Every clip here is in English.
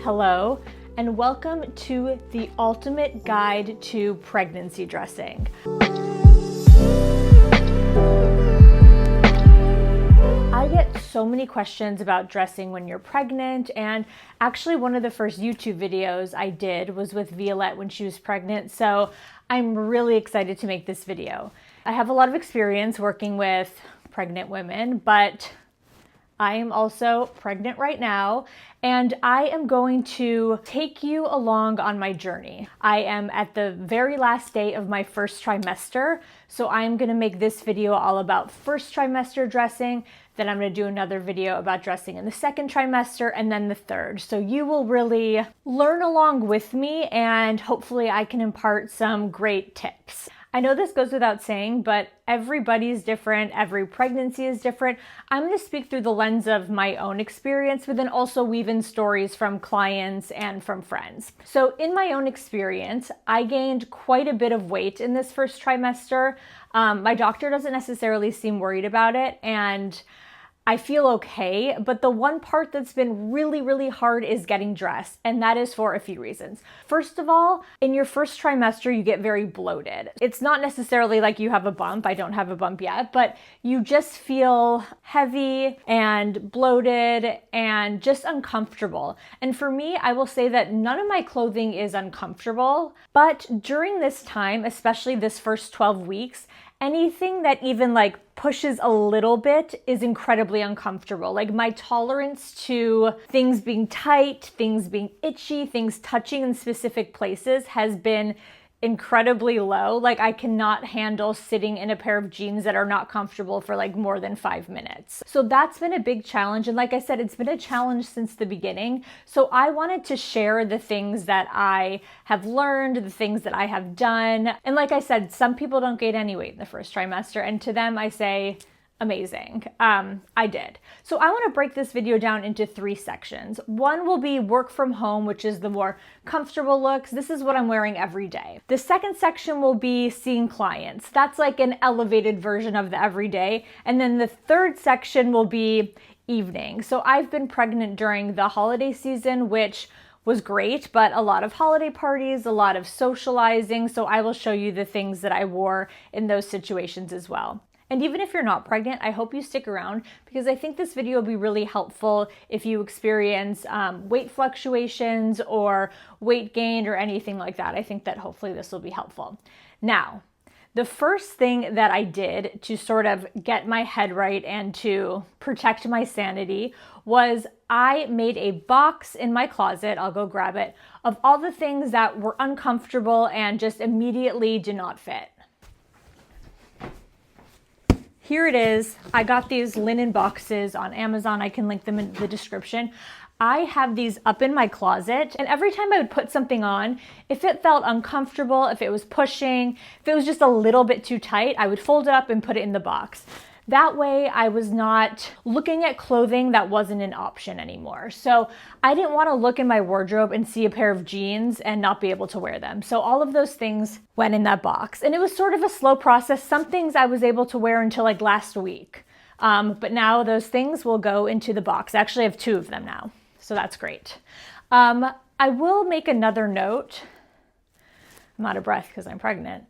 Hello, and welcome to the ultimate guide to pregnancy dressing. I get so many questions about dressing when you're pregnant, and actually one of the first YouTube videos I did was with Violette when she was pregnant, so I'm really excited to make this video. I have a lot of experience working with pregnant women, but I am also pregnant right now, and I am going to take you along on my journey. I am at the very last day of my first trimester, so I'm gonna make this video all about first trimester dressing, then I'm gonna do another video about dressing in the second trimester, and then the third. So you will really learn along with me, and hopefully I can impart some great tips. I know this goes without saying, but everybody's different, every pregnancy is different. I'm gonna speak through the lens of my own experience, but then also weave in stories from clients and from friends. So in my own experience, I gained quite a bit of weight in this first trimester. My doctor doesn't necessarily seem worried about it, and I feel okay, but the one part that's been really hard is getting dressed, and that is for a few reasons. First of all, in your first trimester, you get very bloated. It's not necessarily like you have a bump. I don't have a bump yet, but you just feel heavy and bloated and just uncomfortable. And for me, I will say that none of my clothing is uncomfortable, but during this time, especially this first 12 weeks, anything that even pushes a little bit is incredibly uncomfortable. Like my tolerance to things being tight, things being itchy, things touching in specific places has been incredibly low. Like I cannot handle sitting in a pair of jeans that are not comfortable for more than 5 minutes. So that's been a big challenge. And like I said, it's been a challenge since the beginning. So I wanted to share the things that I have learned, the things that I have done. And like I said, some people don't gain any weight in the first trimester. And to them, I say, amazing. I did. So I want to break this video down into 3 sections. One will be work from home, which is the more comfortable looks. This is what I'm wearing every day. The second section will be seeing clients. That's like an elevated version of the everyday. And then the third section will be evening. So I've been pregnant during the holiday season, which was great, but a lot of holiday parties, a lot of socializing. So I will show you the things that I wore in those situations as well. And even if you're not pregnant, I hope you stick around because I think this video will be really helpful if you experience weight fluctuations or weight gain or anything like that. I think that hopefully this will be helpful. Now, the first thing that I did to sort of get my head right and to protect my sanity was I made a box in my closet, I'll go grab it, of all the things that were uncomfortable and just immediately did not fit. Here it is. I got these linen boxes on Amazon. I can link them in the description. I have these up in my closet, and every time I would put something on, if it felt uncomfortable, if it was pushing, if it was just a little bit too tight, I would fold it up and put it in the box. That way I was not looking at clothing that wasn't an option anymore. So I didn't want to look in my wardrobe and see a pair of jeans and not be able to wear them. So all of those things went in that box. And it was sort of a slow process. Some things I was able to wear until last week. But now those things will go into the box. I actually have 2 of them now. So that's great. I will make another note. I'm out of breath because I'm pregnant.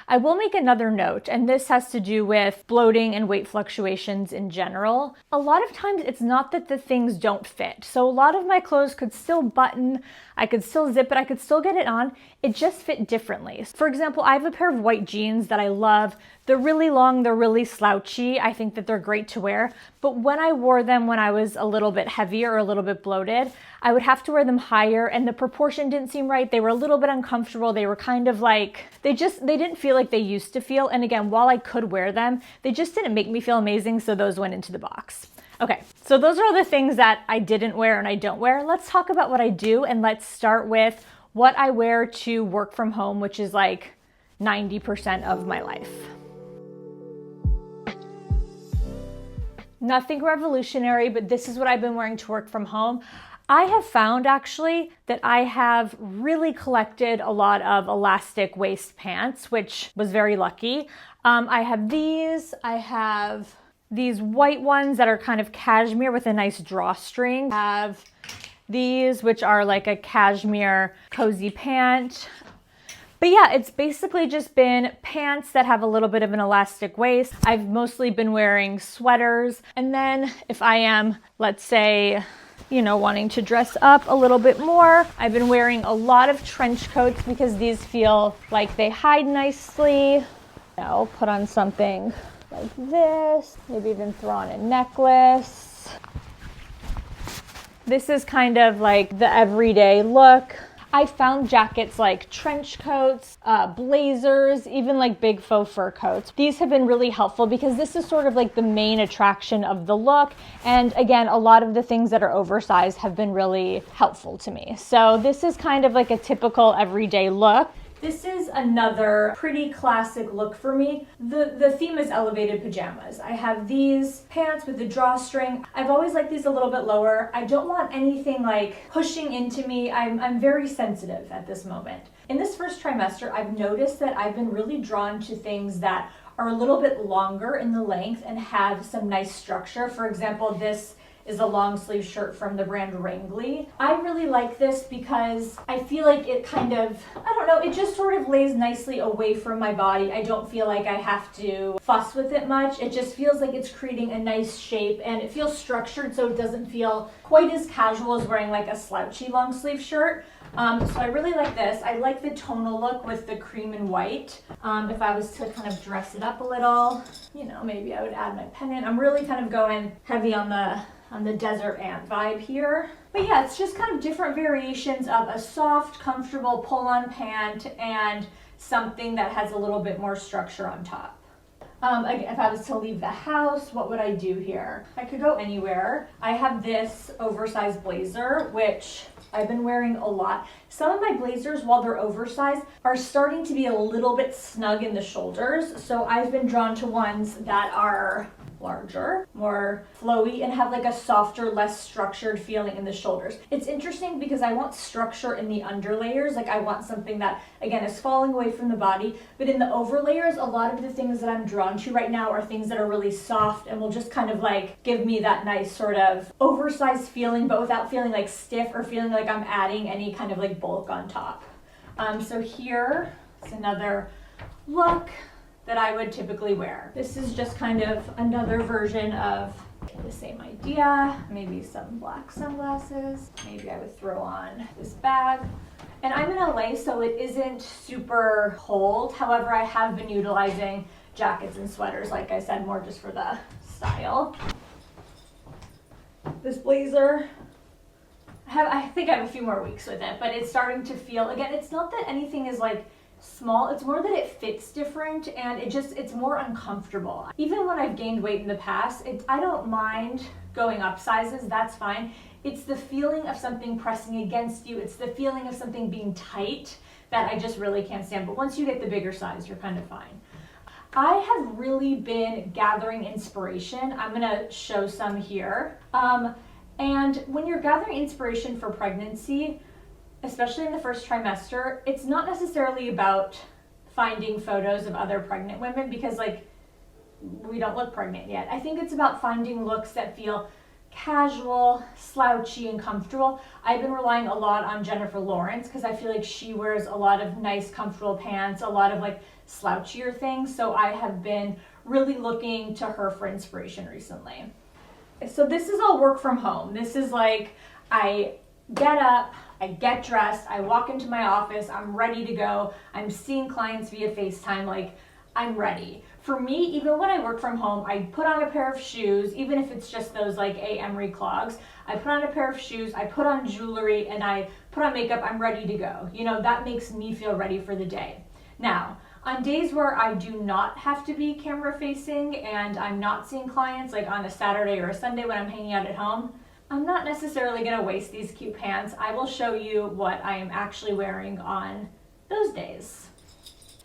I will make another note, and this has to do with bloating and weight fluctuations in general. A lot of times it's not that the things don't fit. So a lot of my clothes could still button, I could still zip it, I could still get it on. It just fit differently. For example, I have a pair of white jeans that I love. They're really long, they're really slouchy. I think that they're great to wear. But when I wore them when I was a little bit heavier or a little bit bloated, I would have to wear them higher and the proportion didn't seem right. They were a little bit uncomfortable. They were kind of they didn't feel like they used to feel. And again, while I could wear them, they just didn't make me feel amazing. So those went into the box. Okay, so those are all the things that I didn't wear and I don't wear. Let's talk about what I do, and let's start with what I wear to work from home, which is 90% of my life. Nothing revolutionary, but this is what I've been wearing to work from home. I have found actually that I have really collected a lot of elastic waist pants, which was very lucky. I have these, I have these white ones that are kind of cashmere with a nice drawstring. I have these, which are like a cashmere cozy pant. But yeah, it's basically just been pants that have a little bit of an elastic waist. I've mostly been wearing sweaters. And then if I am, let's say, you know, wanting to dress up a little bit more, I've been wearing a lot of trench coats because these feel like they hide nicely. I'll put on something like this, maybe even throw on a necklace. This is kind of like the everyday look. I found jackets like trench coats, blazers, even like big faux fur coats. These have been really helpful because this is sort of like the main attraction of the look. And again, a lot of the things that are oversized have been really helpful to me. So this is kind of like a typical everyday look. This is another pretty classic look for me. The theme is elevated pajamas. I have these pants with the drawstring. I've always liked these a little bit lower. I don't want anything like pushing into me. I'm very sensitive at this moment. In this first trimester, I've noticed that I've been really drawn to things that are a little bit longer in the length and have some nice structure. For example, this is a long sleeve shirt from the brand Wrangly. I really like this because I feel like it kind of, I don't know, it just sort of lays nicely away from my body. I don't feel like I have to fuss with it much. It just feels like it's creating a nice shape and it feels structured so it doesn't feel quite as casual as wearing like a slouchy long sleeve shirt. So I really like this. I like the tonal look with the cream and white. If I was to kind of dress it up a little, you know, maybe I would add my pendant. I'm really kind of going heavy on the desert ant vibe here. But yeah, it's just kind of different variations of a soft, comfortable pull-on pant and something that has a little bit more structure on top. Again, if I was to leave the house, what would I do here? I could go anywhere. I have this oversized blazer, which I've been wearing a lot. Some of my blazers, while they're oversized, are starting to be a little bit snug in the shoulders. So I've been drawn to ones that are larger, more flowy, and have like a softer, less structured feeling in the shoulders. It's interesting because I want structure in the underlayers. Like I want something that, again, is falling away from the body. But in the overlayers, a lot of the things that I'm drawn to right now are things that are really soft and will just kind of like give me that nice sort of oversized feeling, but without feeling like stiff or feeling like I'm adding any kind of like bulk on top. So here is another look that I would typically wear. This is just kind of another version of the same idea. Maybe some black sunglasses. Maybe I would throw on this bag. And I'm in LA, so it isn't super cold. However, I have been utilizing jackets and sweaters, like I said, more just for the style. This blazer, I think I have a few more weeks with it, but it's starting to feel, again, it's not that anything is like small, it's more that it fits different and it's more uncomfortable. Even when I've gained weight in the past, I don't mind going up sizes, that's fine. It's the feeling of something pressing against you, it's the feeling of something being tight that I just really can't stand. But once you get the bigger size, you're kind of fine. I have really been gathering inspiration. I'm gonna show some here. And when you're gathering inspiration for pregnancy, especially in the first trimester, it's not necessarily about finding photos of other pregnant women because like we don't look pregnant yet. I think it's about finding looks that feel casual, slouchy, and comfortable. I've been relying a lot on Jennifer Lawrence because I feel like she wears a lot of nice, comfortable pants, a lot of like slouchier things. So I have been really looking to her for inspiration recently. So this is all work from home. This is like I get up, I get dressed, I walk into my office, I'm ready to go. I'm seeing clients via FaceTime, like I'm ready. For me, even when I work from home, I put on a pair of shoes, even if it's just those like Emery clogs. I put on a pair of shoes, I put on jewelry, and I put on makeup, I'm ready to go. You know, that makes me feel ready for the day. Now, on days where I do not have to be camera facing and I'm not seeing clients, like on a Saturday or a Sunday when I'm hanging out at home, I'm not necessarily gonna waste these cute pants. I will show you what I am actually wearing on those days.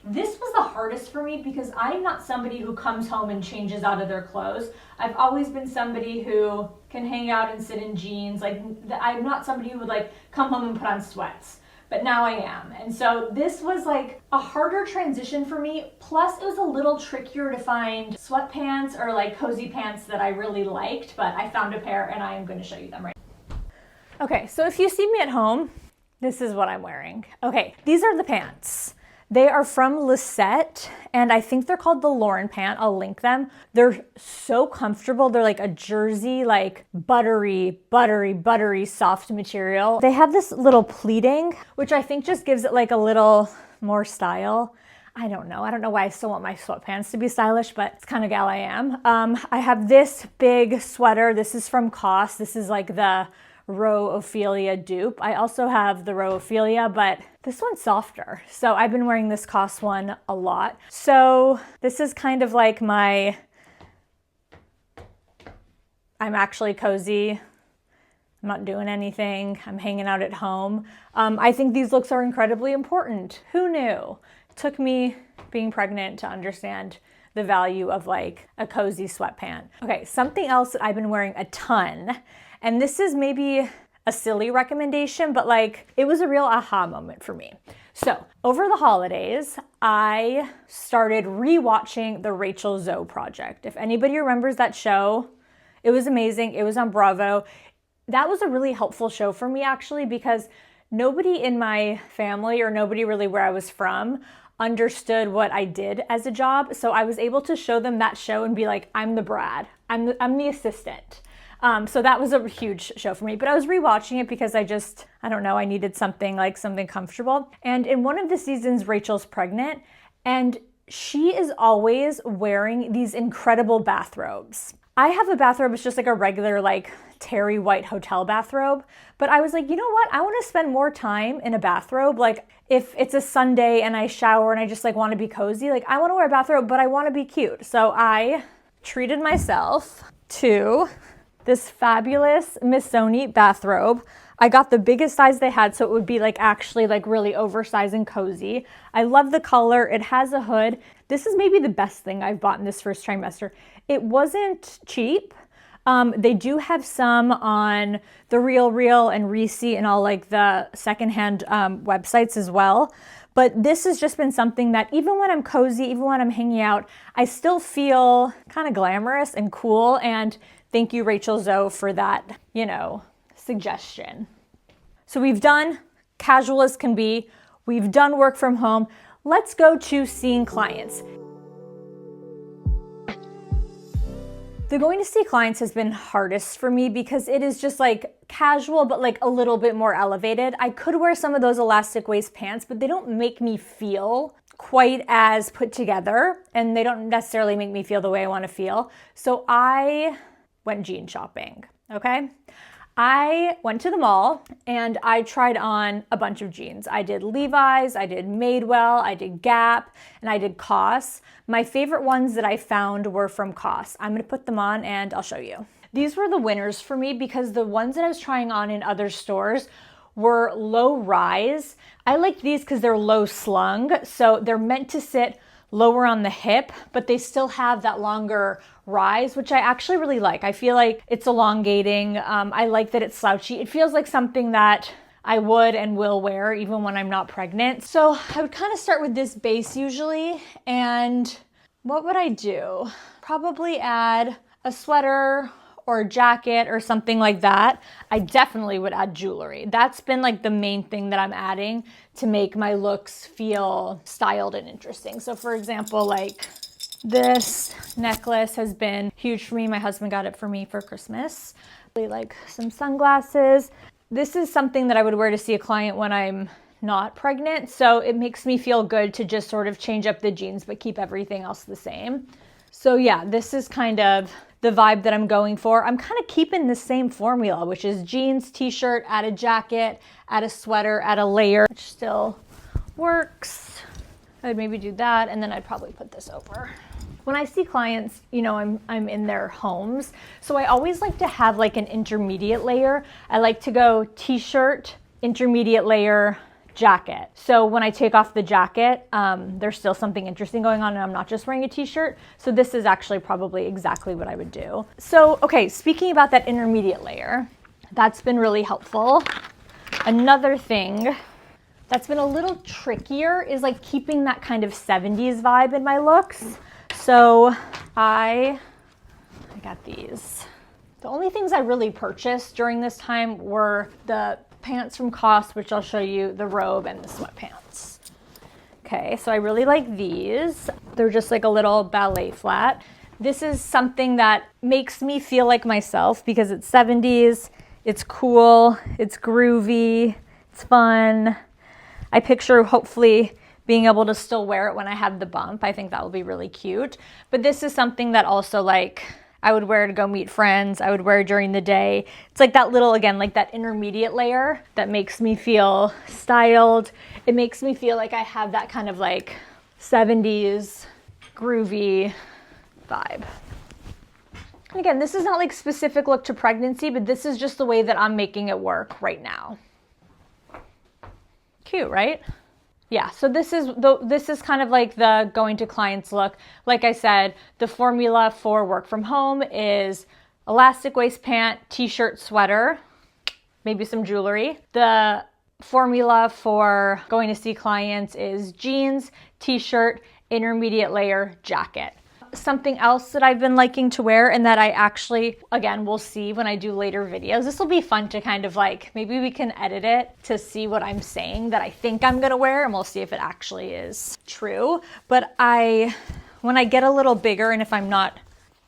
This was the hardest for me because I'm not somebody who comes home and changes out of their clothes. I've always been somebody who can hang out and sit in jeans. Like I'm not somebody who would like come home and put on sweats, but now I am. And so this was like a harder transition for me. Plus it was a little trickier to find sweatpants or like cozy pants that I really liked, but I found a pair and I am going to show you them right now. Okay, so if you see me at home, this is what I'm wearing. Okay, these are the pants. They are from Lisette, and I think they're called the Lauren pant. I'll link them. They're so comfortable. They're like a jersey, like buttery soft material. They have this little pleating, which I think just gives it like a little more style. I don't know why I still want my sweatpants to be stylish, but it's kind of gal I am. I have this big sweater. This is from COS. This is like the Row Ophelia dupe. I also have the Row Ophelia, but this one's softer. So I've been wearing this COS one a lot. So this is kind of like I'm actually cozy. I'm not doing anything. I'm hanging out at home. I think these looks are incredibly important. Who knew? It took me being pregnant to understand the value of like a cozy sweatpant. Okay, something else that I've been wearing a ton, and this is maybe a silly recommendation, but like it was a real aha moment for me. So over the holidays, I started rewatching the Rachel Zoe Project. If anybody remembers that show, it was amazing. It was on Bravo. That was a really helpful show for me actually, because nobody in my family or nobody really where I was from understood what I did as a job. So I was able to show them that show and be like, I'm the Brad, I'm the assistant. So that was a huge show for me, but I was rewatching it because I don't know, I needed something comfortable. And in one of the seasons, Rachel's pregnant and she is always wearing these incredible bathrobes. I have a bathrobe, it's just like a regular like terry white hotel bathrobe, but I was like, you know what? I want to spend more time in a bathrobe. Like if it's a Sunday and I shower and I just like want to be cozy, like I want to wear a bathrobe, but I want to be cute. So I treated myself to this fabulous Missoni bathrobe. I got the biggest size they had, so it would be like actually like really oversized and cozy. I love the color. It has a hood. This is maybe the best thing I've bought in this first trimester. It wasn't cheap. They do have some on the Real and Reese and all like the secondhand websites as well. But this has just been something that even when I'm cozy, even when I'm hanging out, I still feel kind of glamorous and cool. And thank you, Rachel Zoe, for that, suggestion. So we've done casual as can be. We've done work from home. Let's go to seeing clients. The going to see clients has been hardest for me because it is just like casual, but like a little bit more elevated. I could wear some of those elastic waist pants, but they don't make me feel quite as put together and they don't necessarily make me feel the way I want to feel. So I went jean shopping, okay? I went to the mall and I tried on a bunch of jeans. I did Levi's, I did Madewell, I did Gap, and I did COS. My favorite ones that I found were from COS. I'm gonna put them on and I'll show you. These were the winners for me because the ones that I was trying on in other stores were low rise. I like these because they're low slung, so they're meant to sit lower on the hip, but they still have that longer rise, which I actually really like. I feel like it's elongating. I like that it's slouchy. It feels like something that I would and will wear even when I'm not pregnant. So I would kind of start with this base usually. And what would I do? Probably add a sweater or a jacket or something like that. I definitely would add jewelry. That's been like the main thing that I'm adding to make my looks feel styled and interesting. So for example, like this necklace has been huge for me. My husband got it for me for Christmas. Like some sunglasses. This is something that I would wear to see a client when I'm not pregnant. So it makes me feel good to just sort of change up the jeans, but keep everything else the same. So yeah, this is kind of the vibe that I'm going for. I'm kind of keeping the same formula, which is jeans, t-shirt, add a jacket, add a sweater, add a layer, which still works. I'd maybe do that, and then I'd probably put this over. When I see clients, I'm in their homes, so I always like to have like an intermediate layer. I like to go t-shirt, intermediate layer, jacket. So when I take off the jacket, there's still something interesting going on and I'm not just wearing a t-shirt. So this is actually probably exactly what I would do. So, okay, speaking about that intermediate layer, that's been really helpful. Another thing that's been a little trickier is like keeping that kind of 70s vibe in my looks. So I got these. The only things I really purchased during this time were the pants from COS, which I'll show you, the robe, and the sweatpants. Okay, so I really like these. They're just like a little ballet flat. This is something that makes me feel like myself because it's 70s, it's cool, it's groovy, it's fun. I picture hopefully being able to still wear it when I have the bump. I think that will be really cute. But this is something that also like I would wear to go meet friends. I would wear during the day. It's like that little, again, like that intermediate layer that makes me feel styled. It makes me feel like I have that kind of like 70s groovy vibe. And again, this is not like specific look to pregnancy, but this is just the way that I'm making it work right now. Cute, right? Yeah, so this is kind of like the going to clients look. Like I said, the formula for work from home is elastic waist pant, t-shirt, sweater, maybe some jewelry. The formula for going to see clients is jeans, t-shirt, intermediate layer, jacket. Something else that I've been liking to wear and that I actually, again, we'll see when I do later videos. This will be fun to kind of like, maybe we can edit it to see what I'm saying that I think I'm gonna wear, and we'll see if it actually is true. But when I get a little bigger and if I'm not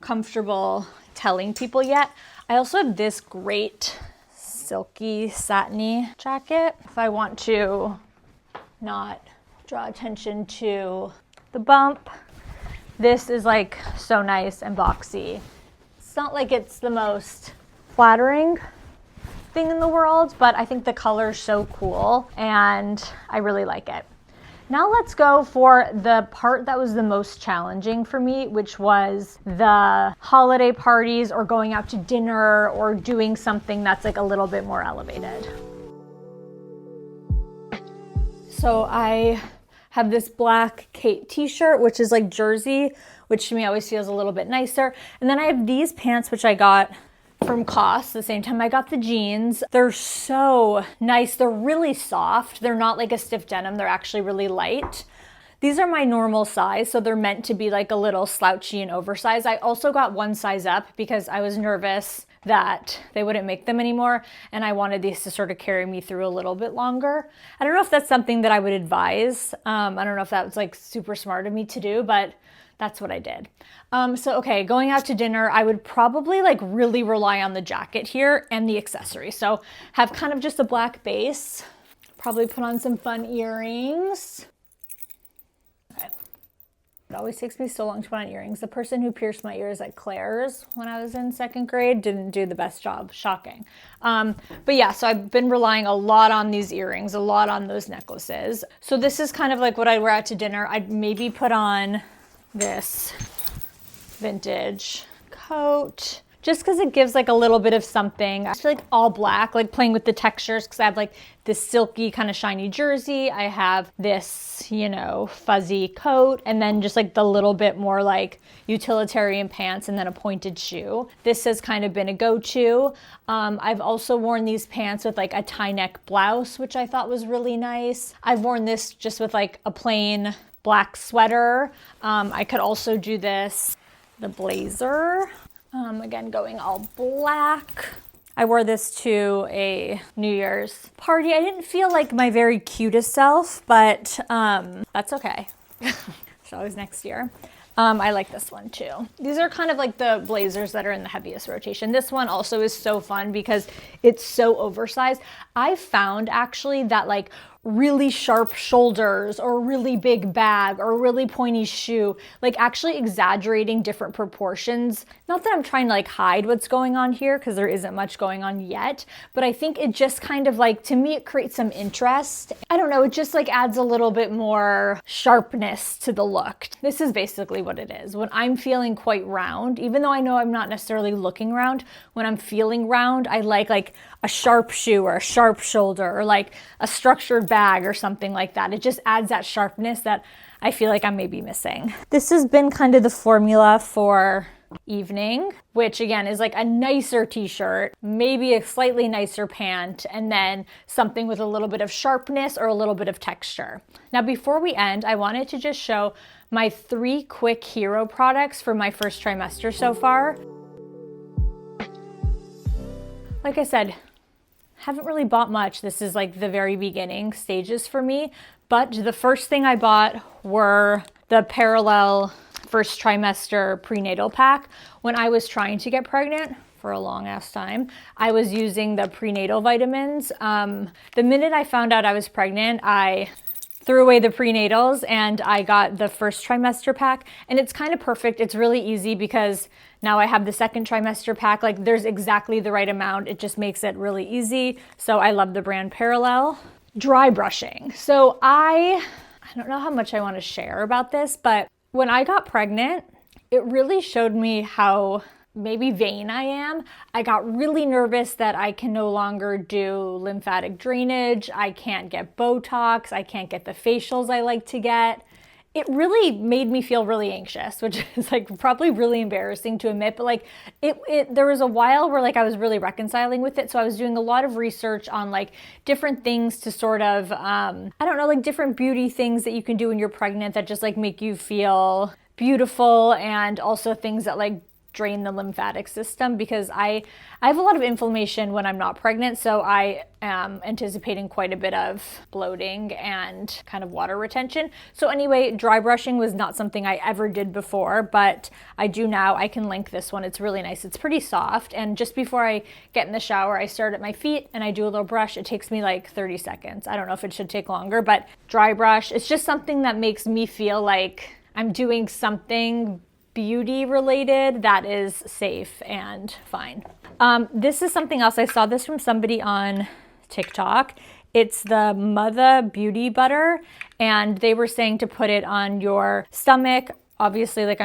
comfortable telling people yet, I also have this great silky satiny jacket. If I want to not draw attention to the bump, this is like so nice and boxy. It's not like it's the most flattering thing in the world, but I think the color is so cool and I really like it. Now let's go for the part that was the most challenging for me, which was the holiday parties or going out to dinner or doing something that's like a little bit more elevated. So I have this black Kate t-shirt, which is like jersey, which to me always feels a little bit nicer. And then I have these pants, which I got from COS the same time I got the jeans. They're so nice. They're really soft. They're not like a stiff denim. They're actually really light. These are my normal size, so they're meant to be like a little slouchy and oversized. I also got one size up because I was nervous that they wouldn't make them anymore, and I wanted these to sort of carry me through a little bit longer. I don't know if that's something that I would advise. I don't know if that was like super smart of me to do, but that's what I did. So okay, going out to dinner, I would probably like really rely on the jacket here and the accessory. So have kind of just a black base, probably put on some fun earrings. Okay. It always takes me so long to put on earrings. The person who pierced my ears at Claire's when I was in second grade didn't do the best job. Shocking. But yeah, so I've been relying a lot on these earrings, a lot on those necklaces. So this is kind of like what I'd wear out to dinner. I'd maybe put on this vintage coat just because it gives like a little bit of something. I feel like all black, like playing with the textures, because I have like this silky kind of shiny jersey. I have this, you know, fuzzy coat, and then just like the little bit more like utilitarian pants and then a pointed shoe. This has kind of been a go-to. I've also worn these pants with like a tie neck blouse, which I thought was really nice. I've worn this just with like a plain black sweater. I could also do this, the blazer. Again, going all black. I wore this to a New Year's party. I didn't feel like my very cutest self, but that's okay. It's always next year. I like this one too. These are kind of like the blazers that are in the heaviest rotation. This one also is so fun because it's so oversized. I found actually that like really sharp shoulders or really big bag or really pointy shoe, like actually exaggerating different proportions. Not that I'm trying to like hide what's going on here because there isn't much going on yet, but I think it just kind of like, to me, it creates some interest. I don't know, it just like adds a little bit more sharpness to the look. This is basically what it is. When I'm feeling quite round, even though I know I'm not necessarily looking round, when I'm feeling round, I like a sharp shoe or a sharp shoulder or like a structured bag or something like that. It just adds that sharpness that I feel like I'm maybe missing. This has been kind of the formula for evening, which again is like a nicer t-shirt, maybe a slightly nicer pant, and then something with a little bit of sharpness or a little bit of texture. Now, before we end, I wanted to just show my 3 quick hero products for my first trimester so far. like I said, haven't really bought much. This is like the very beginning stages for me. But the first thing I bought were the Parallel first trimester prenatal pack. When I was trying to get pregnant for a long ass time, I was using the prenatal vitamins. The minute I found out I was pregnant, I threw away the prenatals and I got the first trimester pack, and it's kind of perfect. It's really easy because now I have the second trimester pack. Like, there's exactly the right amount. It just makes it really easy. So I love the brand Parallel. Dry brushing. So I don't know how much I want to share about this, but when I got pregnant, it really showed me how maybe vain I am. I got really nervous that I can no longer do lymphatic drainage. I can't get Botox. I can't get the facials I like to get. It really made me feel really anxious, which is like probably really embarrassing to admit, but like there was a while where like I was really reconciling with it. So I was doing a lot of research on like different things to sort of, I don't know, like different beauty things that you can do when you're pregnant that just like make you feel beautiful, and also things that like drain the lymphatic system, because I have a lot of inflammation when I'm not pregnant, so I am anticipating quite a bit of bloating and kind of water retention. So anyway, dry brushing was not something I ever did before, but I do now. I can link this one. It's really nice. It's pretty soft, and just before I get in the shower, I start at my feet and I do a little brush. It takes me like 30 seconds. I don't know if it should take longer, but dry brush, it's just something that makes me feel like I'm doing something beauty related that is safe and fine. This is something else. I saw this from somebody on TikTok. It's the Mother Beauty Butter, and they were saying to put it on your stomach. Obviously, like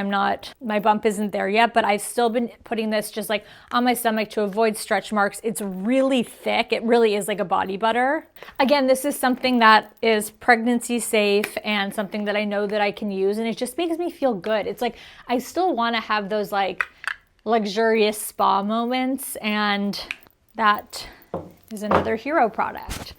my bump isn't there yet, but I've still been putting this just like on my stomach to avoid stretch marks. It's really thick. It really is like a body butter. Again, this is something that is pregnancy safe and something that I know that I can use, and it just makes me feel good. It's like, I still want to have those like luxurious spa moments, and that is another hero product.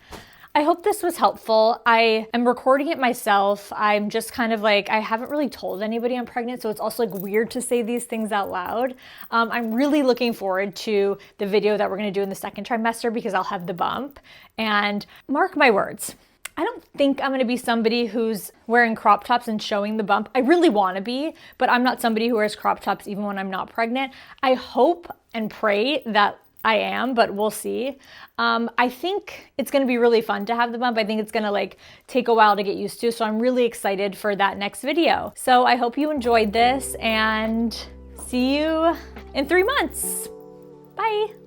I hope this was helpful. I am recording it myself. I'm just kind of like, I haven't really told anybody I'm pregnant, so it's also like weird to say these things out loud. I'm really looking forward to the video that we're gonna do in the second trimester, because I'll have the bump. And mark my words, I don't think I'm gonna be somebody who's wearing crop tops and showing the bump. I really wanna be, but I'm not somebody who wears crop tops even when I'm not pregnant. I hope and pray that I am, but we'll see. I think it's going to be really fun to have the bump. I think it's going to like take a while to get used to. So I'm really excited for that next video. So I hope you enjoyed this, and see you in 3 months. Bye.